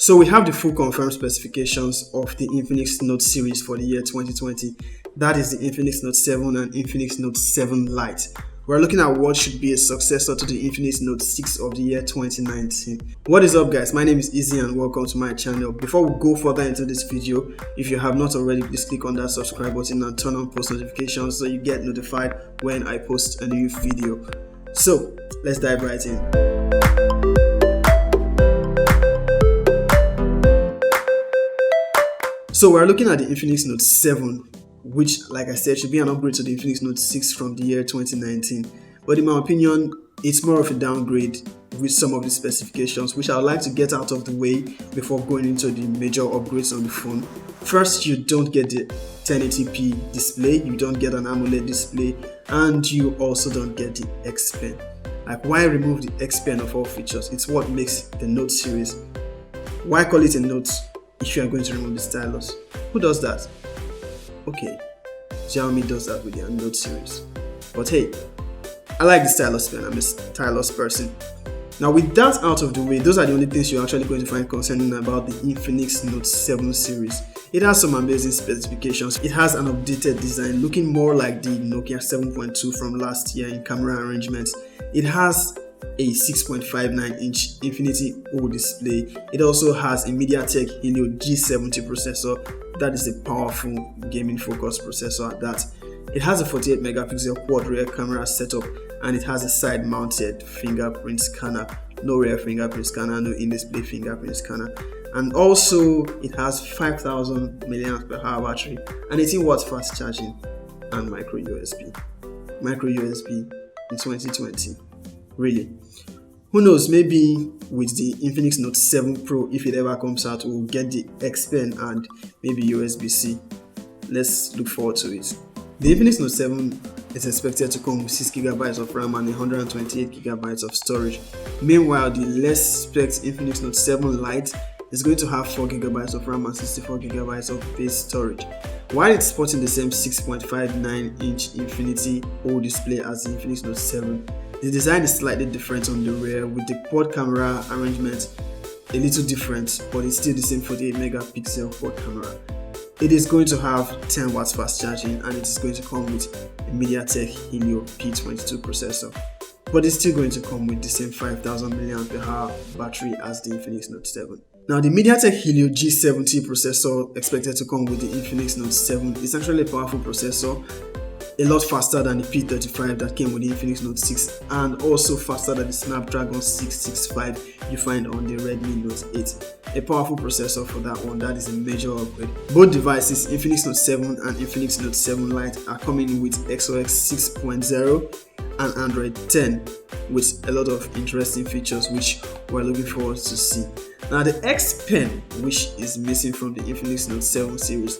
So we have the full confirmed specifications of the Infinix Note series for the year 2020. That is the Infinix Note 7 and Infinix Note 7 Lite. We're looking at what should be a successor to the Infinix Note 6 of the year 2019. What is up, guys? My name is Izzy and welcome to my channel. Before we go further into this video, if you have not already, please click on that subscribe button and turn on post notifications so you get notified when I post a new video. So let's dive right in. So we're looking at the Infinix Note 7, which, like I said, should be an upgrade to the Infinix Note 6 from the year 2019. But in my opinion, it's more of a downgrade with some of the specifications, which I would like to get out of the way before going into the major upgrades on the phone. First, you don't get the 1080p display, you don't get an AMOLED display, and you also don't get the X Pen. Like, why remove the X Pen of all features? It's what makes the Note series. Why call it a Note if you are going to remove the stylus? Who does that? Okay, Xiaomi does that with their Note series. But hey, I like the stylus pen. I'm a stylus person. Now, with that out of the way, those are the only things you're actually going to find concerning about the Infinix Note 7 series. It has some amazing specifications. It has an updated design looking more like the Nokia 7.2 from last year in camera arrangements. It has a 6.59-inch Infinity O display. It also has a MediaTek Helio G70 processor. That is a powerful gaming focused processor at that. It has a 48 megapixel quad rear camera setup, and it has a side mounted fingerprint scanner. No rear fingerprint scanner, no in-display fingerprint scanner. And also it has 5000 mAh battery and 18 watts fast charging and micro USB. Micro USB in 2020. Really, who knows, maybe with the Infinix Note 7 Pro, if it ever comes out, we'll get the X Pen and maybe USB-C. Let's look forward to it. The Infinix Note 7 is expected to come with 6GB of RAM and 128GB of storage. Meanwhile, the less spec'd Infinix Note 7 Lite is going to have 4GB of RAM and 64GB of base storage. While it's sporting the same 6.59-inch Infinity O display as the Infinix Note 7, the design is slightly different on the rear, with the quad camera arrangement a little different, but it's still the same 48 megapixel quad camera. It is going to have 10 watts fast charging, and it is going to come with a MediaTek Helio P22 processor, but it's still going to come with the same 5000 mAh battery as the Infinix Note 7. Now, the MediaTek Helio G70 processor expected to come with the Infinix Note 7 is actually a powerful processor, a lot faster than the P35 that came with the Infinix Note 6, and also faster than the Snapdragon 665 you find on the Redmi Note 8. A powerful processor for that one. That is a major upgrade. Both devices, Infinix Note 7 and Infinix Note 7 Lite, are coming with XOS 6.0 and Android 10 with a lot of interesting features which we're looking forward to see. Now, the X Pen, which is missing from the Infinix Note 7 series,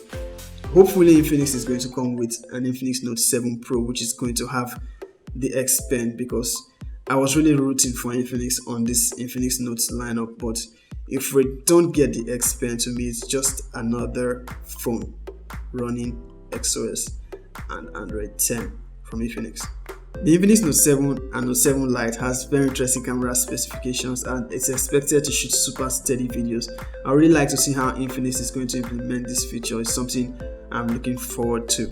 hopefully Infinix is going to come with an Infinix Note 7 Pro, which is going to have the X Pen, because I was really rooting for Infinix on this Infinix Note lineup. But if we don't get the X Pen, to me it's just another phone running XOS and Android 10 from Infinix. The Infinix Note 7 and Note 7 Lite has very interesting camera specifications, and it's expected to shoot super steady videos. I really like to see how Infinix is going to implement this feature. It's something I'm looking forward to.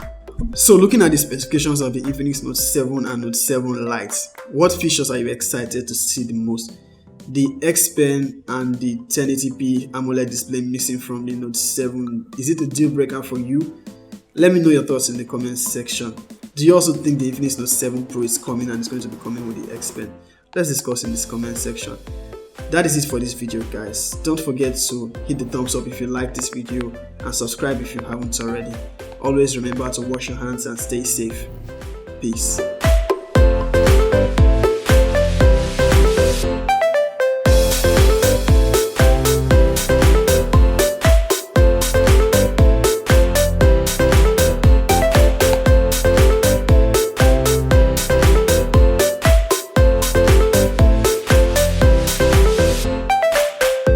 So, looking at the specifications of the Infinix Note 7 and Note 7 Lite, what features are you excited to see the most? The X Pen and the 1080p AMOLED display missing from the Note 7, is it a deal breaker for you? Let me know your thoughts in the comments section. Do you also think the Infinix Note 7 Pro is coming and it's going to be coming with the X Pen? Let's discuss in this comment section. That is it for this video, guys. Don't forget to hit the thumbs up if you like this video and subscribe if you haven't already. Always remember to wash your hands and stay safe. Peace.